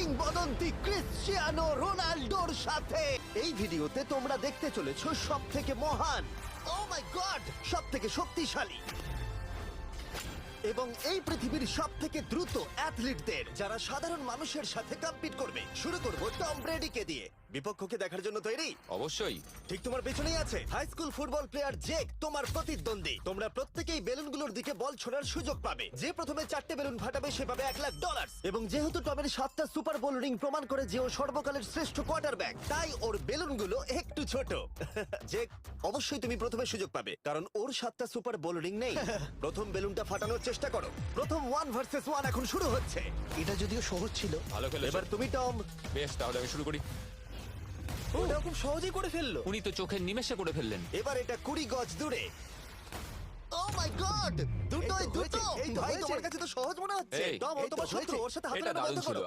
কিংবদন্তি ক্রিশ্চিয়ানো রোনাল্ডোর সাথে। এই ভিডিওতে তোমরা দেখতে চলেছো সব থেকে মহান, ও মাই গড, সব থেকে শক্তিশালী এবং এই পৃথিবীর সব থেকে দ্রুত অ্যাথলিটদের, যারা সাধারণ মানুষের সাথে কম্পিট করবে। শুরু করব টম ব্রেডিকে দিয়ে। বিপক্ষকে দেখার জন্য তৈরি? অবশ্যই। ঠিক তোমার পেছনেই আছে high school football player Jake, তোমার প্রতিদ্বন্দ্বী। তোমরা প্রত্যেকেই বেলুনগুলোর দিকে বল ছোড়ার সুযোগ পাবে। যে প্রথমে 4টে বেলুন ফাটাবে সে পাবে $1,00,000। এবং যেহেতু টমের 7টা সুপার বোল রিং প্রমাণ করে যে ও সর্বকালের শ্রেষ্ঠ কোয়ার্টারব্যাক, তাই ওর বেলুনগুলো একটু ছোট। জেক, অবশ্যই তুমি প্রথমে সুযোগ পাবে, কারণ ওর 7টা সুপার বোল রিং নেই। প্রথম বেলুনটা ফাটানোর চেষ্টা করো। প্রথম 1 ভার্সেস 1 এখন শুরু হচ্ছে। এটা যদিও সহজ ছিল। ভালো খেলেছো। এবার তুমি টম। বেশ, তাহলে আমি শুরু করি। ওটা খুব সহজেই করে ফেললো। উনি তো চোখের নিমেষে করে ফেললেন। এবার এটা 20 গজ দূরে। ও মাই গড, দুটোই এই তো দুটো। হয়েছে, এই তো ভাই, হয়েছে। তোমার কাছে তো সহজ মনে হচ্ছে। এই, টম, ও এই তো তোমার শত্রু, হয়েছে। ওর সাথে হাত এটা মেলানো দারুণ বন্ধ ছিল। করো।